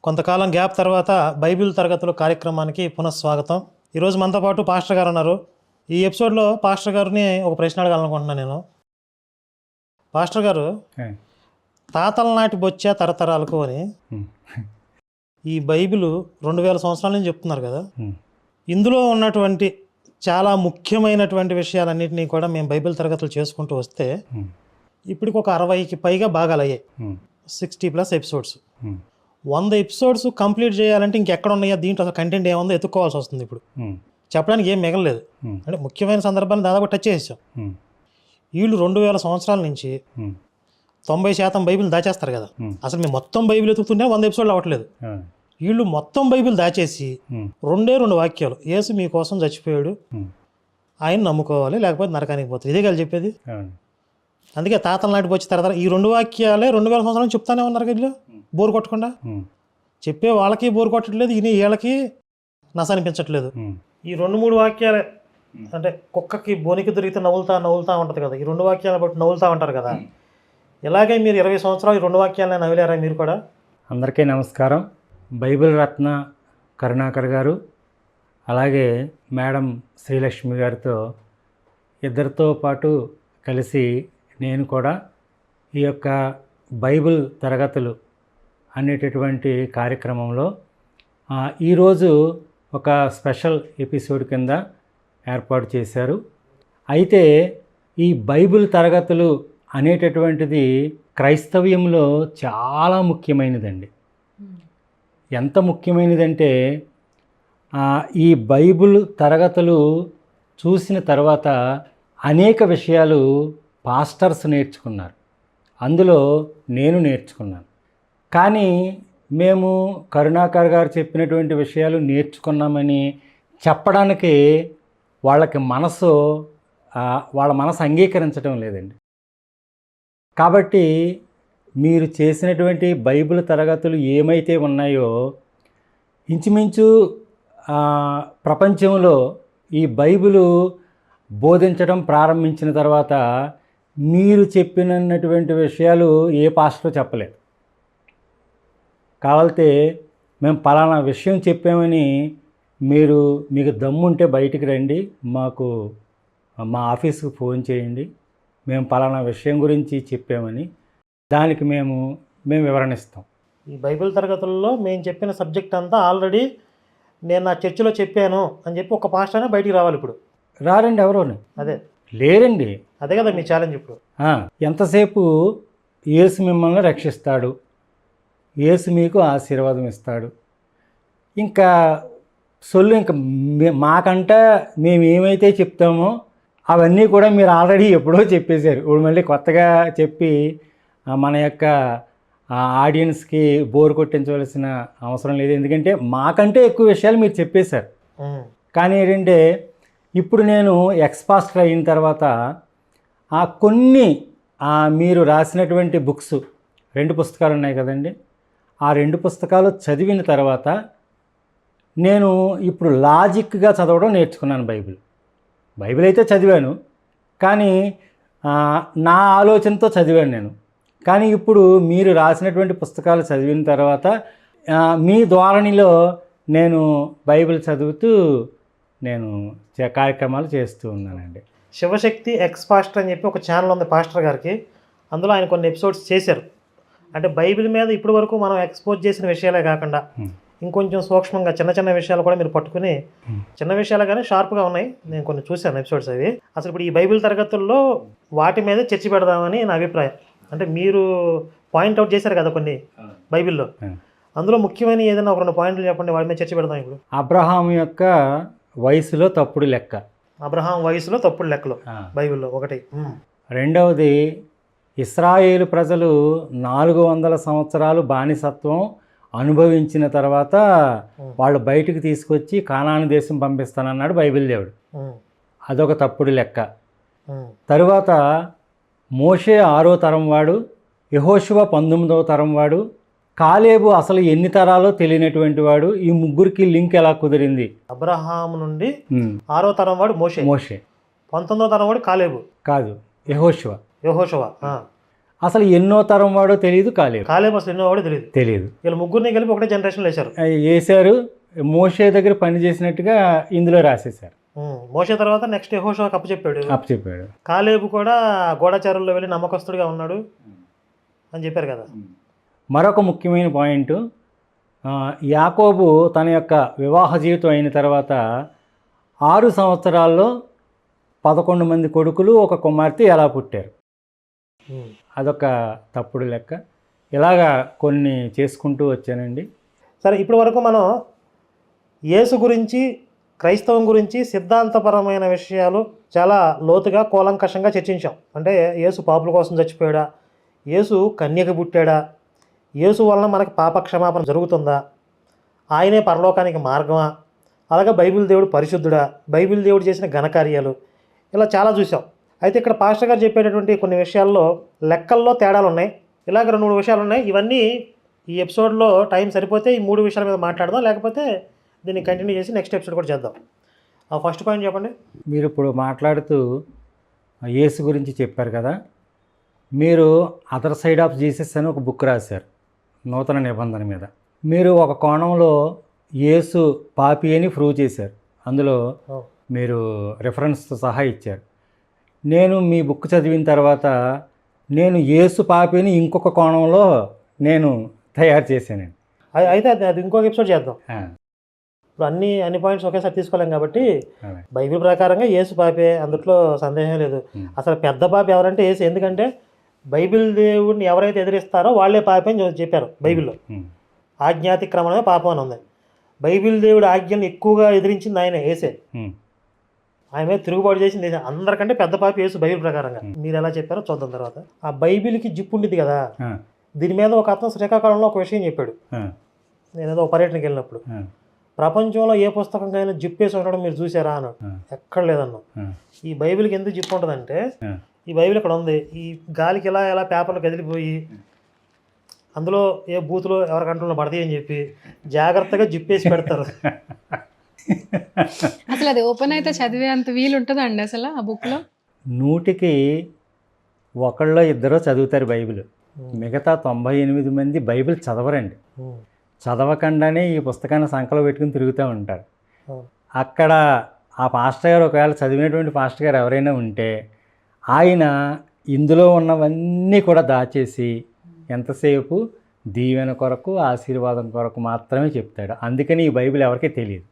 కొంతకాలం గ్యాప్ తర్వాత బైబిల్ తరగతుల కార్యక్రమానికి పునఃస్వాగతం. ఈరోజు మనతో పాటు పాస్టర్ గారు ఉన్నారు. ఈ ఎపిసోడ్లో పాస్టర్ గారిని ఒక ప్రశ్న అడగాలనుకుంటున్నాను నేను. పాస్టర్ గారు, తాతల నాటి బొచ్చా తరతరాలకు అని ఈ బైబిల్ 2000 సంవత్సరాల నుంచి చెప్తున్నారు కదా. ఇందులో ఉన్నటువంటి చాలా ముఖ్యమైనటువంటి విషయాలన్నింటినీ కూడా మేము బైబిల్ తరగతులు చేసుకుంటూ వస్తే ఇప్పటికి ఒక 60కి పైగా భాగాలు అయ్యాయి. 60+ ఎపిసోడ్స్. 100 ఎపిసోడ్స్ కంప్లీట్ చేయాలంటే ఇంకెక్కడ ఉన్నాయా, దీంట్లో అసలు కంటెంట్ ఏముందో ఎత్తుక్కోవాల్సి వస్తుంది. ఇప్పుడు చెప్పడానికి ఏం మిగలలేదు. అంటే ముఖ్యమైన సందర్భాన్ని దాదాపు టచ్ చేసాం. వీళ్ళు 2000 సంవత్సరాల నుంచి 90% బైబిల్ దాచేస్తారు కదా. అసలు మేము మొత్తం బైబిల్ ఎత్తుకుతుంటే 100 ఎపిసోడ్లు అవ్వట్లేదు. వీళ్ళు మొత్తం బైబిల్ దాచేసి 2 వాక్యాలు, యేసు మీకోసం చచ్చిపోయాడు, ఆయన నమ్ముకోవాలి లేకపోతే నరకానికి పోతుంది, ఇదే కదా చెప్పేది. అందుకే తాతల నాటి వచ్చి తర్వాత ఈ 2 వాక్యాలే 2000 సంవత్సరాలు చెప్తానే ఉన్నారు కదా. బోరు కొట్టకుండా చెప్పే వాళ్ళకి బోరు కొట్టట్లేదు, ఈయన వీళ్ళకి నస అనిపించట్లేదు. ఈ 2-3 వాక్యాలే, అంటే కుక్కకి బోనికి దొరికితే నవ్వులుతా ఉంటుంది కదా, ఈ 2 వాక్యాలు బట్టి నవ్వులుతూ ఉంటారు కదా. ఇలాగే మీరు 20 సంవత్సరాలు ఈ 2 వాక్యాలనే నవ్వులేరా మీరు కూడా? అందరికీ నమస్కారం. బైబిల్ రత్న కరుణాకర్ గారు, అలాగే మేడం శ్రీలక్ష్మి గారితో ఇద్దరితో పాటు కలిసి నేను కూడా ఈ యొక్క బైబిల్ తరగతులు అనేటటువంటి కార్యక్రమంలో ఈరోజు ఒక స్పెషల్ ఎపిసోడ్ కింద ఏర్పాటు చేశారు. అయితే ఈ బైబిల్ తరగతులు అనేటటువంటిది క్రైస్తవ్యంలో చాలా ముఖ్యమైనదండి. ఎంత ముఖ్యమైనదంటే ఈ బైబిల్ తరగతులు చూసిన తర్వాత అనేక విషయాలు పాస్టర్స్ నేర్చుకున్నారు, అందులో నేను నేర్చుకున్నాను. కానీ మేము కరుణాకర్ గారు చెప్పినటువంటి విషయాలు నేర్చుకున్నామని చెప్పడానికి వాళ్ళ మనసు అంగీకరించడం లేదండి. కాబట్టి మీరు చేసినటువంటి బైబిల్ తరగతులు ఏమైతే ఉన్నాయో ఇంచుమించు ప్రపంచంలో ఈ బైబిలు బోధించడం ప్రారంభించిన తర్వాత మీరు చెప్పినటువంటి విషయాలు ఏ పాస్టర్ చెప్పలేదు. కావాలంటే మేము పలానా విషయం చెప్పామని మీకు దమ్ముంటే బయటికి రండి, మా ఆఫీస్కి ఫోన్ చేయండి, మేము పలానా విషయం గురించి చెప్పామని దానికి మేము వివరణ ఇస్తాం. ఈ బైబిల్ తరగతుల్లో మేము చెప్పిన సబ్జెక్ట్ అంతా ఆల్రెడీ నేను నా చర్చిలో చెప్పాను అని చెప్పి ఒక పాస్టర్ అయినా బయటికి రావాలి. ఇప్పుడు రారండి, ఎవరోని అదే లేరండి. అదే కదా మీ ఛాలెంజ్. ఇప్పుడు ఎంతసేపు యేసు మిమ్మల్ని రక్షిస్తాడు, యేసు మీకు ఆశీర్వాదం ఇస్తాడు, ఇంకా మాకంటే మేము ఏమైతే చెప్తామో అవన్నీ కూడా మీరు ఆల్రెడీ ఎప్పుడో చెప్పేశారు. ఇప్పుడు మళ్ళీ కొత్తగా చెప్పి మన యొక్క ఆడియన్స్కి బోర్ కొట్టించవలసిన అవసరం లేదు. ఎందుకంటే మాకంటే ఎక్కువ విషయాలు మీరు చెప్పేశారు. కానీ ఏంటంటే ఇప్పుడు నేను ఎక్స్పాస్టర్ అయిన తర్వాత కొన్ని మీరు రాసినటువంటి బుక్స్ 2 పుస్తకాలు ఉన్నాయి కదండి, ఆ 2 పుస్తకాలు చదివిన తర్వాత నేను ఇప్పుడు లాజిక్గా చదవడం నేర్చుకున్నాను. బైబిల్ అయితే చదివాను, కానీ నా ఆలోచనతో చదివాను నేను. కానీ ఇప్పుడు మీరు రాసినటువంటి పుస్తకాలు చదివిన తర్వాత మీ ధోరణిలో నేను బైబిల్ చదువుతూ నేను కార్యక్రమాలు చేస్తూ ఉన్నానండి. శివశక్తి ఎక్స్ పాస్టర్ అని చెప్పి ఒక ఛానల్ ఉంది పాస్టర్ గారికి. అందులో ఆయన కొన్ని ఎపిసోడ్స్ చేశారు. అంటే బైబిల్ మీద ఇప్పటి వరకు మనం ఎక్స్పోజ్ చేసిన విషయాలే కాకుండా ఇంకొంచెం సూక్ష్మంగా చిన్న విషయాలు కూడా మీరు పట్టుకుని, చిన్న విషయాలు కానీ షార్ప్గా ఉన్నాయి. నేను కొన్ని చూశాను ఎపిసోడ్స్ అవి. అసలు ఇప్పుడు ఈ బైబిల్ తరగతుల్లో వాటి మీద చర్చ పెడదామని నా అభిప్రాయం. అంటే మీరు పాయింట్అవుట్ చేశారు కదా కొన్ని బైబిల్లో, అందులో ముఖ్యమైన ఏదైనా ఒక 2 పాయింట్లు చెప్పండి, వాటి మీద చర్చ పెడదాం. ఇప్పుడు అబ్రహాం యొక్క వయసులో తప్పుడు లెక్క, అబ్రహాం వయసులో తప్పుడు లెక్కలు బైబిల్లో ఒకటి. రెండవది, ఇశ్రాయేలు ప్రజలు 400 సంవత్సరాలు బానిసత్వం అనుభవించిన తర్వాత వాళ్ళు బయటికి తీసుకొచ్చి కానాను దేశం పంపిస్తానన్నాడు బైబిల్ దేవుడు, అదొక తప్పుడు లెక్క. తరువాత మోషే 6వ తరం వాడు, యెహోషువ 19వ తరం వాడు, కాలేబు అసలు ఎన్ని తరాలో తెలియనటువంటి వాడు. ఈ ముగ్గురికి లింక్ ఎలా కుదిరింది? అబ్రహాం నుండి 6వ తరం వాడు మోషే, 19వ తరం వాడు కాలేబు కాదు, యెహోషువ. అసలు ఎన్నో తరం వాడో తెలియదు, కాలేదు కాలేబు అసలు ఎన్నో వాడో తెలియదు. తెలియదు. వీళ్ళు ముగ్గురిని కలిపి ఒకటే జనరేషన్లో వేశారు. వేశారు. మోషే దగ్గర పని చేసినట్టుగా ఇందులో రాసేశారు. మోషే తర్వాత నెక్స్ట్ యెహోషువకు అప్పచెప్పాడు. అప్పచెప్పాడు. కాలేబు కూడా గూఢచారుల్లో వెళ్ళి నమ్మకస్తుడిగా ఉన్నాడు అని చెప్పారు కదా. మరొక ముఖ్యమైన పాయింట్, యాకోబు తన యొక్క వివాహ జీవితం అయిన తర్వాత 6 సంవత్సరాల్లో 11 మంది కొడుకులు, ఒక కుమార్తె ఎలా పుట్టారు? అదొక తప్పుడు లెక్క. ఇలాగా కొన్ని చేసుకుంటూ వచ్చానండి. సరే, ఇప్పటి వరకు మనం యేసు గురించి, క్రైస్తవం గురించి సిద్ధాంతపరమైన విషయాలు చాలా లోతుగా కూలంకషంగా చర్చించాం. అంటే యేసు పాపుల కోసం చచ్చిపోయాడా, యేసు కన్యక పుట్టాడా, యేసు వలన మనకు పాప క్షమాపణ జరుగుతుందా, ఆయనే పరలోకానికి మార్గమా, అలాగే బైబిల్ దేవుడు పరిశుద్ధుడా, బైబిల్ దేవుడు చేసిన ఘనకార్యాలు, ఇలా చాలా చూసాం. అయితే ఇక్కడ పాస్టర్ గారు చెప్పేటటువంటి కొన్ని విషయాల్లో లెక్కల్లో తేడాలు ఉన్నాయి. ఇలాగ 2-3 విషయాలు ఉన్నాయి. ఇవన్నీ ఈ ఎపిసోడ్లో టైం సరిపోతే ఈ 3 విషయాల మీద మాట్లాడదాం, లేకపోతే దీన్ని కంటిన్యూ చేసి నెక్స్ట్ ఎపిసోడ్ కూడా చేద్దాం. ఫస్ట్ పాయింట్ చెప్పండి. మీరు ఇప్పుడు మాట్లాడుతూ యేసు గురించి చెప్పారు కదా, మీరు అదర్ సైడ్ ఆఫ్ జీసస్ అని ఒక బుక్ రాశారు నూతన నిబంధన మీద. మీరు ఒక కోణంలో యేసు పాపి అని ప్రూవ్ చేశారు. అందులో మీరు రెఫరెన్స్తో సహా ఇచ్చారు. నేను మీ బుక్ చదివిన తర్వాత నేను యేసు పాపి అని ఇంకొక కోణంలో నేను తయారు చేశానండి. అయితే అది ఇంకొక ఎపిసోడ్ చేద్దాం. ఇప్పుడు అన్ని పాయింట్స్ ఒకేసారి తీసుకోలేం కాబట్టి బైబిల్ ప్రకారంగా యేసు పాపే, అందులో సందేహం లేదు. అసలు పెద్ద పాపి ఎవరంటే యేసు. ఎందుకంటే బైబిల్ దేవుడిని ఎవరైతే ఎదిరిస్తారో వాళ్ళే పాపి అని చెప్పారు బైబిల్లో. ఆజ్ఞాతిక్రమణమే పాపం అని ఉంది. బైబిల్ దేవుడి ఆజ్ఞను ఎక్కువగా ఎదిరించింది ఆయన యేసే. ఆయన మీద తిరుగుబాటు చేసింది అందరికంటే పెద్ద పాపి యేసు బైబిల్ ప్రకారంగా. మీరు ఎలా చెప్పారో చూద్దాం తర్వాత. ఆ బైబిల్కి జిప్పు ఉండేది కదా, దీని మీద ఒక అతను శ్రీకాకుళంలో ఒక విషయం చెప్పాడు. నేనేదో ఒక పర్యటనకి వెళ్ళినప్పుడు, ప్రపంచంలో ఏ పుస్తకంకైనా జిప్ వేసి ఉండడం మీరు చూసారా అన్నాడు. ఎక్కడ లేదన్నా. ఈ బైబిల్కి ఎందుకు జిప్ ఉంటుందంటే, ఈ బైబిల్ ఇక్కడ ఉంది, ఈ గాలికి ఎలా పేపర్లు కదిలిపోయి అందులో ఏ బూతులో ఎవరి కంట్రోల్లో పడతాయి అని చెప్పి జాగ్రత్తగా జిప్పేసి పెడతారు. అసలు అది ఓపెన్ అయితే చదివే అంత వీలు ఉంటుందండి అసలు ఆ బుక్లో? 100కి 1-2 చదువుతారు బైబిల్. మిగతా 98 మంది బైబిల్ చదవరండి. చదవకుండానే ఈ పుస్తకాన్ని సంకలో పెట్టుకుని తిరుగుతూ ఉంటారు. అక్కడ ఆ పాస్టర్ గారు, ఒకవేళ చదివినటువంటి పాస్టర్ గారు ఎవరైనా ఉంటే, ఆయన ఇందులో ఉన్నవన్నీ కూడా దాచేసి ఎంతసేపు దీవెన కొరకు, ఆశీర్వాదం కొరకు మాత్రమే చెప్తాడు. అందుకని ఈ బైబిల్ ఎవరికీ తెలియదు.